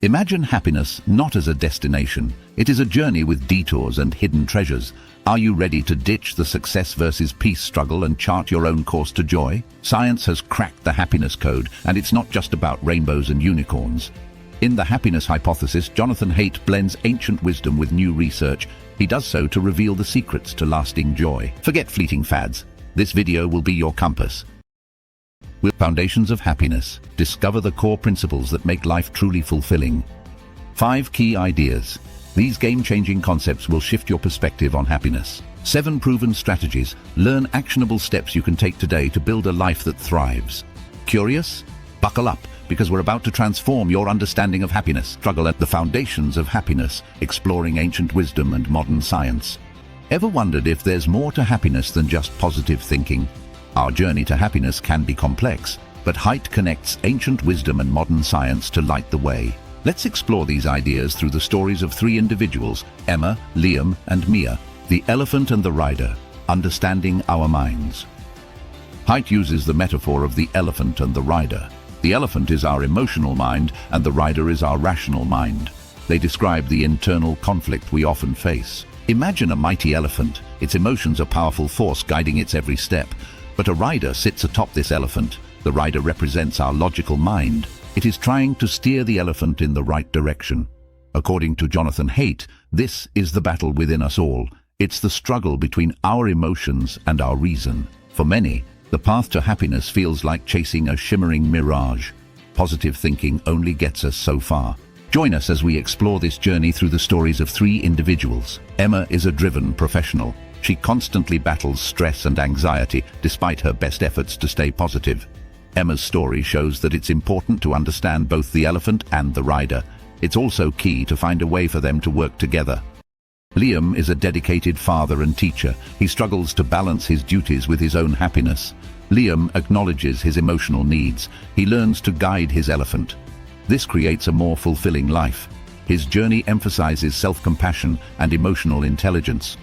Imagine happiness not as a destination. It is a journey with detours and hidden treasures. Are you ready to ditch the success versus peace struggle and chart your own course to joy? Science has cracked the happiness code, and it's not just about rainbows and unicorns. In The Happiness Hypothesis, Jonathan Haidt blends ancient wisdom with new research. He does so to reveal the secrets to lasting joy. Forget fleeting fads. This video will be your compass. With Foundations of Happiness, discover the core principles that make life truly fulfilling. 5 key ideas. These game-changing concepts will shift your perspective on happiness. 7 proven strategies. Learn actionable steps you can take today to build a life that thrives. Curious? Buckle up, because we're about to transform your understanding of happiness. Struggle at the Foundations of Happiness, exploring ancient wisdom and modern science. Ever wondered if there's more to happiness than just positive thinking? Our journey to happiness can be complex, but Haidt connects ancient wisdom and modern science to light the way. Let's explore these ideas through the stories of 3 individuals, Emma, Liam, and Mia, the elephant and the rider, understanding our minds. Haidt uses the metaphor of the elephant and the rider. The elephant is our emotional mind, and the rider is our rational mind. They describe the internal conflict we often face. Imagine a mighty elephant. Its emotions are a powerful force guiding its every step. But a rider sits atop this elephant. The rider represents our logical mind. It is trying to steer the elephant in the right direction. According to Jonathan Haidt, this is the battle within us all. It's the struggle between our emotions and our reason. For many, the path to happiness feels like chasing a shimmering mirage. Positive thinking only gets us so far. Join us as we explore this journey through the stories of 3 individuals. Emma is a driven professional. She constantly battles stress and anxiety despite her best efforts to stay positive. Emma's story shows that it's important to understand both the elephant and the rider. It's also key to find a way for them to work together. Liam is a dedicated father and teacher. He struggles to balance his duties with his own happiness. Liam acknowledges his emotional needs. He learns to guide his elephant. This creates a more fulfilling life. His journey emphasizes self-compassion and emotional intelligence.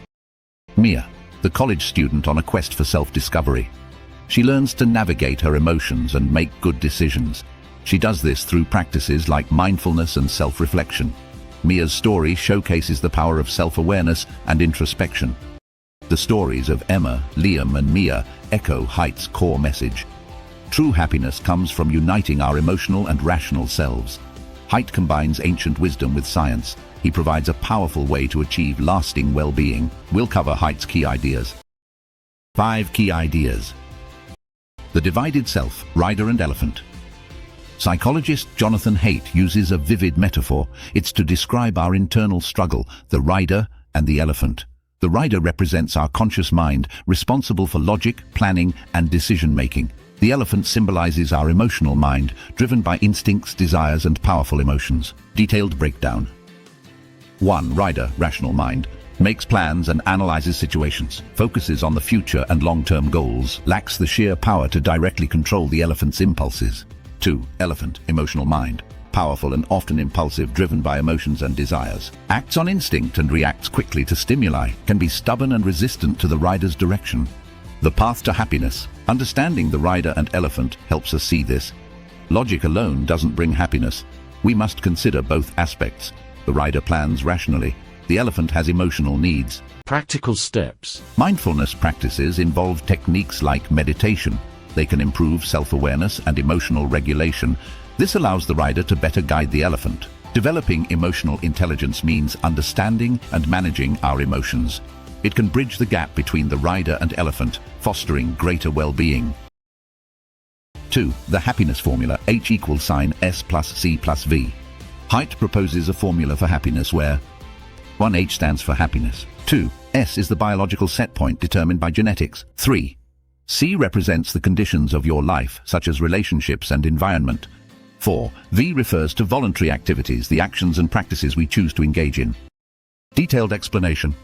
Mia, the college student on a quest for self-discovery. She learns to navigate her emotions and make good decisions. She does this through practices like mindfulness and self-reflection. Mia's story showcases the power of self-awareness and introspection. The stories of Emma, Liam, and Mia echo Haidt's core message. True happiness comes from uniting our emotional and rational selves. Haidt combines ancient wisdom with science. He provides a powerful way to achieve lasting well-being. We'll cover Haidt's key ideas. 5 key ideas. The divided self, rider and elephant. Psychologist Jonathan Haidt uses a vivid metaphor. It's to describe our internal struggle, the rider and the elephant. The rider represents our conscious mind, responsible for logic, planning, and decision-making. The elephant symbolizes our emotional mind, driven by instincts, desires, and powerful emotions. Detailed breakdown. 1. Rider, rational mind. Makes plans and analyzes situations. Focuses on the future and long-term goals. Lacks the sheer power to directly control the elephant's impulses. 2. Elephant, emotional mind. Powerful and often impulsive, driven by emotions and desires. Acts on instinct and reacts quickly to stimuli. Can be stubborn and resistant to the rider's direction. The path to happiness. Understanding the rider and elephant helps us see this. Logic alone doesn't bring happiness. We must consider both aspects. The rider plans rationally. The elephant has emotional needs. Practical steps. Mindfulness practices involve techniques like meditation. They can improve self-awareness and emotional regulation. This allows the rider to better guide the elephant. Developing emotional intelligence means understanding and managing our emotions. It can bridge the gap between the rider and elephant, fostering greater well-being. 2. The happiness formula, H=S plus C plus V. Haidt proposes a formula for happiness where 1. H stands for happiness. 2. S is the biological set point determined by genetics. 3. C represents the conditions of your life, such as relationships and environment. 4. V refers to voluntary activities, the actions and practices we choose to engage in. Detailed explanation.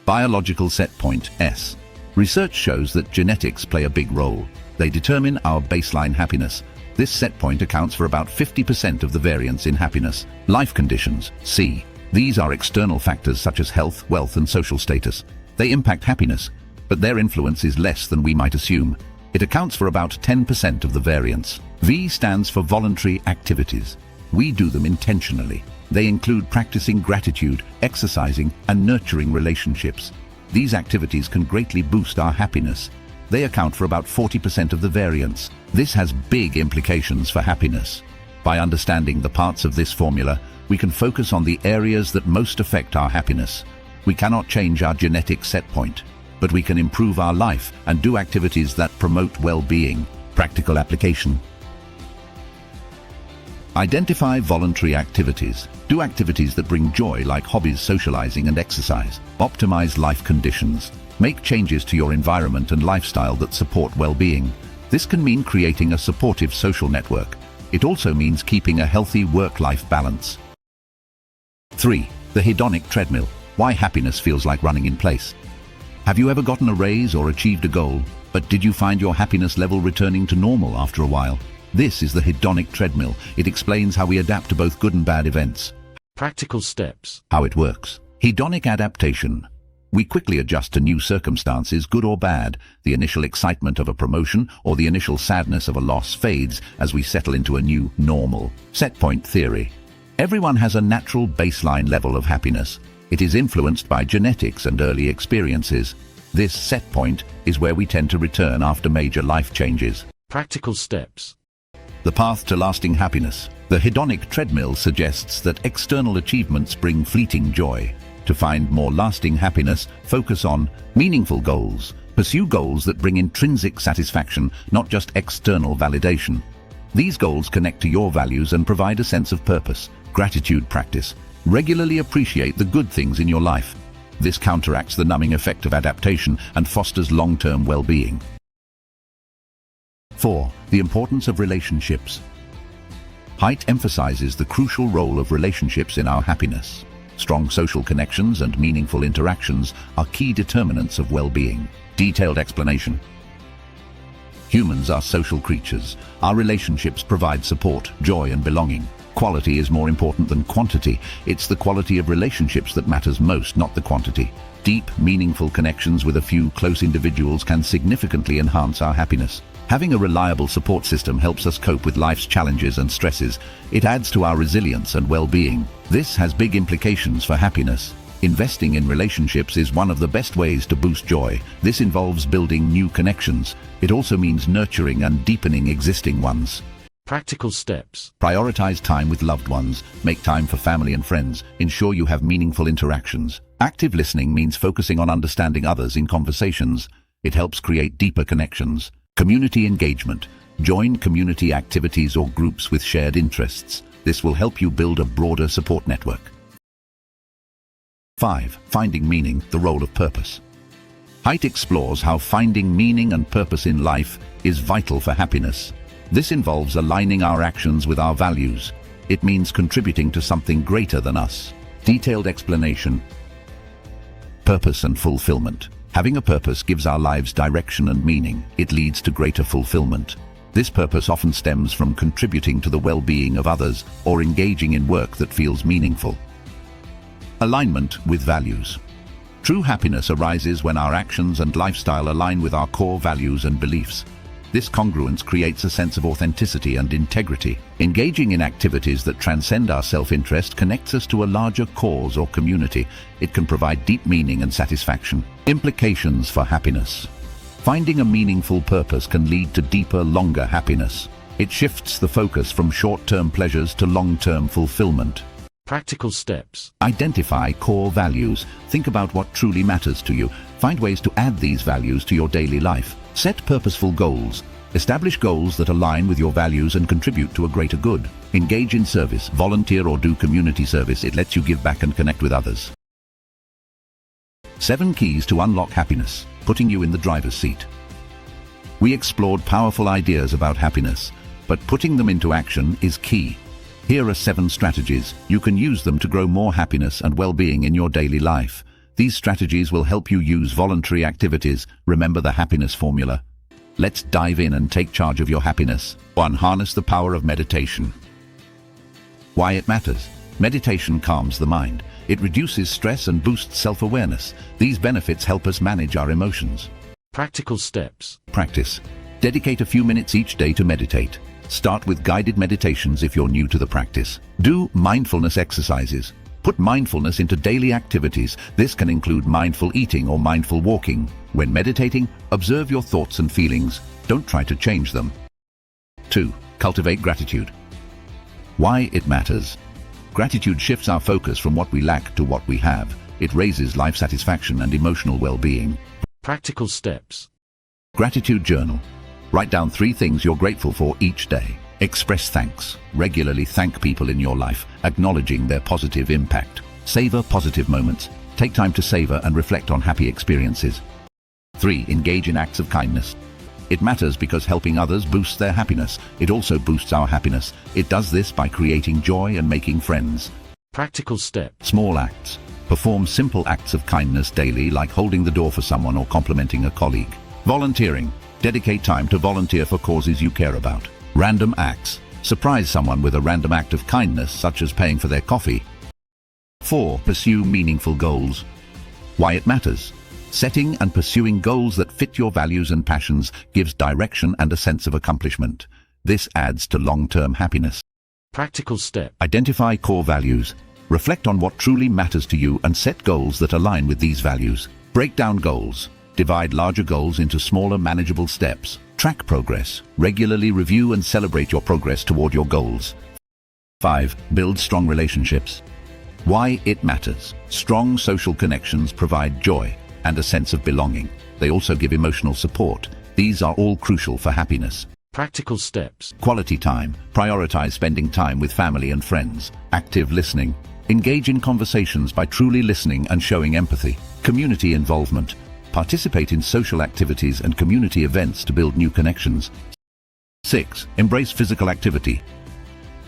Biological set point, S. Research shows that genetics play a big role. They determine our baseline happiness. This set point accounts for about 50% of the variance in happiness. Life conditions, C. These are external factors such as health, wealth, and social status. They impact happiness, but their influence is less than we might assume. It accounts for about 10% of the variance. V stands for voluntary activities. We do them intentionally. They include practicing gratitude, exercising, and nurturing relationships. These activities can greatly boost our happiness. They account for about 40% of the variance. This has big implications for happiness. By understanding the parts of this formula, we can focus on the areas that most affect our happiness. We cannot change our genetic set point, but we can improve our life and do activities that promote well-being. Practical application. Identify voluntary activities. Do activities that bring joy, like hobbies, socializing, and exercise. Optimize life conditions. Make changes to your environment and lifestyle that support well-being. This can mean creating a supportive social network. It also means keeping a healthy work-life balance. 3. The Hedonic Treadmill. Why happiness feels like running in place. Have you ever gotten a raise or achieved a goal, but did you find your happiness level returning to normal after a while? This is the Hedonic Treadmill. It explains how we adapt to both good and bad events. Practical steps. How it works. Hedonic adaptation. We quickly adjust to new circumstances, good or bad. The initial excitement of a promotion or the initial sadness of a loss fades as we settle into a new normal. Set point theory. Everyone has a natural baseline level of happiness. It is influenced by genetics and early experiences. This set point is where we tend to return after major life changes. Practical steps. The path to lasting happiness. The Hedonic Treadmill suggests that external achievements bring fleeting joy. To find more lasting happiness, focus on meaningful goals. Pursue goals that bring intrinsic satisfaction, not just external validation. These goals connect to your values and provide a sense of purpose. Gratitude practice. Regularly appreciate the good things in your life. This counteracts the numbing effect of adaptation and fosters long-term well-being. 4. The importance of relationships. Height emphasizes the crucial role of relationships in our happiness. Strong social connections and meaningful interactions are key determinants of well-being. Detailed explanation. Humans are social creatures. Our relationships provide support, joy, and belonging. Quality is more important than quantity. It's the quality of relationships that matters most, not the quantity. Deep, meaningful connections with a few close individuals can significantly enhance our happiness. Having a reliable support system helps us cope with life's challenges and stresses. It adds to our resilience and well-being. This has big implications for happiness. Investing in relationships is one of the best ways to boost joy. This involves building new connections. It also means nurturing and deepening existing ones. Practical steps. Prioritize time with loved ones. Make time for family and friends. Ensure you have meaningful interactions. Active listening means focusing on understanding others in conversations. It helps create deeper connections. Community engagement. Join community activities or groups with shared interests. This will help you build a broader support network. 5. Finding meaning, the role of purpose. Height explores how finding meaning and purpose in life is vital for happiness. This involves aligning our actions with our values. It means contributing to something greater than us. Detailed explanation. Purpose and fulfillment. Having a purpose gives our lives direction and meaning. It leads to greater fulfillment. This purpose often stems from contributing to the well-being of others or engaging in work that feels meaningful. Alignment with values. True happiness arises when our actions and lifestyle align with our core values and beliefs. This congruence creates a sense of authenticity and integrity. Engaging in activities that transcend our self-interest connects us to a larger cause or community. It can provide deep meaning and satisfaction. Implications for happiness. Finding a meaningful purpose can lead to deeper, longer happiness. It shifts the focus from short-term pleasures to long-term fulfillment. Practical steps. Identify core values. Think about what truly matters to you. Find ways to add these values to your daily life. Set purposeful goals. Establish goals that align with your values and contribute to a greater good. Engage in service, volunteer or do community service. It lets you give back and connect with others. 7 keys to unlock happiness, putting you in the driver's seat. We explored powerful ideas about happiness, but putting them into action is key. Here are 7 strategies. You can use them to grow more happiness and well-being in your daily life. These strategies will help you use voluntary activities. Remember the happiness formula. Let's dive in and take charge of your happiness. 1. Harness the power of meditation. Why it matters. Meditation calms the mind. It reduces stress and boosts self-awareness. These benefits help us manage our emotions. Practical steps. Practice. Dedicate a few minutes each day to meditate. Start with guided meditations if you're new to the practice. Do mindfulness exercises. Put mindfulness into daily activities. This can include mindful eating or mindful walking. When meditating, observe your thoughts and feelings. Don't try to change them. 2. Cultivate gratitude. Why it matters. Gratitude shifts our focus from what we lack to what we have. It raises life satisfaction and emotional well-being. Practical steps. Gratitude journal. Write down 3 things you're grateful for each day. Express thanks. Regularly thank people in your life, acknowledging their positive impact. Savor positive moments. Take time to savor and reflect on happy experiences. 3. Engage in acts of kindness. It matters because helping others boosts their happiness. It also boosts our happiness. It does this by creating joy and making friends. Practical steps. Small acts. Perform simple acts of kindness daily, like holding the door for someone or complimenting a colleague. Volunteering. Dedicate time to volunteer for causes you care about. Random acts. Surprise someone with a random act of kindness, such as paying for their coffee. 4. Pursue meaningful goals. Why it matters. Setting and pursuing goals that fit your values and passions gives direction and a sense of accomplishment. This adds to long-term happiness. Practical step. Identify core values. Reflect on what truly matters to you and set goals that align with these values. Break down goals. Divide larger goals into smaller, manageable steps. Track progress. Regularly review and celebrate your progress toward your goals. 5. Build strong relationships. Why it matters. Strong social connections provide joy and a sense of belonging. They also give emotional support. These are all crucial for happiness. Practical steps. Quality time. Prioritize spending time with family and friends. Active listening. Engage in conversations by truly listening and showing empathy. Community involvement. Participate in social activities and community events to build new connections. 6. Embrace physical activity.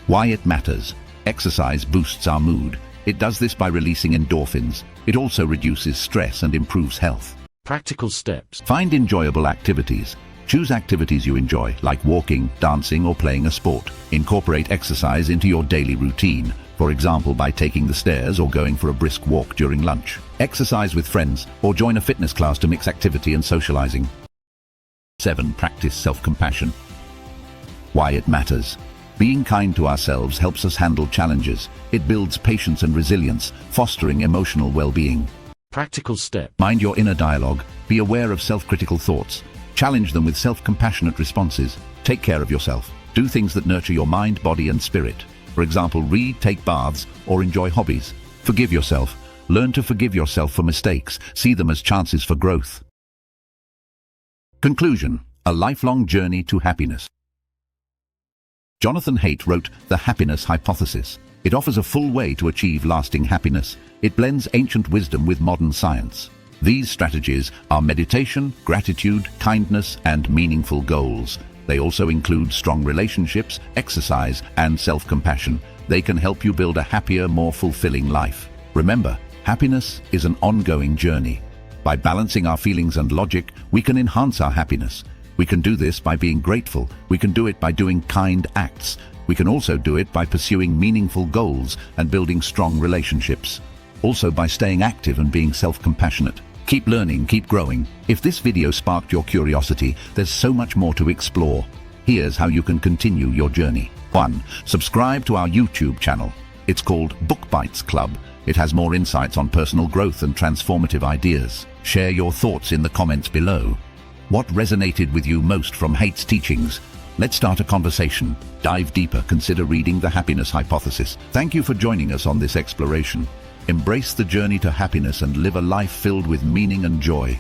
Why it matters. Exercise boosts our mood. It does this by releasing endorphins. It also reduces stress and improves health. Practical steps. Find enjoyable activities. Choose activities you enjoy, like walking, dancing, or playing a sport. Incorporate exercise into your daily routine, for example by taking the stairs or going for a brisk walk during lunch. Exercise with friends or join a fitness class to mix activity and socializing. 7. Practice self-compassion. Why it matters. Being kind to ourselves helps us handle challenges. It builds patience and resilience, fostering emotional well-being. Practical step. Mind your inner dialogue. Be aware of self-critical thoughts. Challenge them with self-compassionate responses. Take care of yourself. Do things that nurture your mind, body, and spirit. For example, read, take baths, or enjoy hobbies. Forgive yourself. Learn to forgive yourself for mistakes. See them as chances for growth. Conclusion. A lifelong journey to happiness. Jonathan Haidt wrote The Happiness Hypothesis. It offers a full way to achieve lasting happiness. It blends ancient wisdom with modern science. These strategies are meditation, gratitude, kindness, and meaningful goals. They also include strong relationships, exercise, and self-compassion. They can help you build a happier, more fulfilling life. Remember, happiness is an ongoing journey. By balancing our feelings and logic, we can enhance our happiness. We can do this by being grateful. We can do it by doing kind acts. We can also do it by pursuing meaningful goals and building strong relationships. Also by staying active and being self-compassionate. Keep learning, keep growing. If this video sparked your curiosity, there's so much more to explore. Here's how you can continue your journey. 1. Subscribe to our YouTube channel. It's called Book Bites Club. It has more insights on personal growth and transformative ideas. Share your thoughts in the comments below. What resonated with you most from Haidt's teachings? Let's start a conversation. Dive deeper, consider reading The Happiness Hypothesis. Thank you for joining us on this exploration. Embrace the journey to happiness and live a life filled with meaning and joy.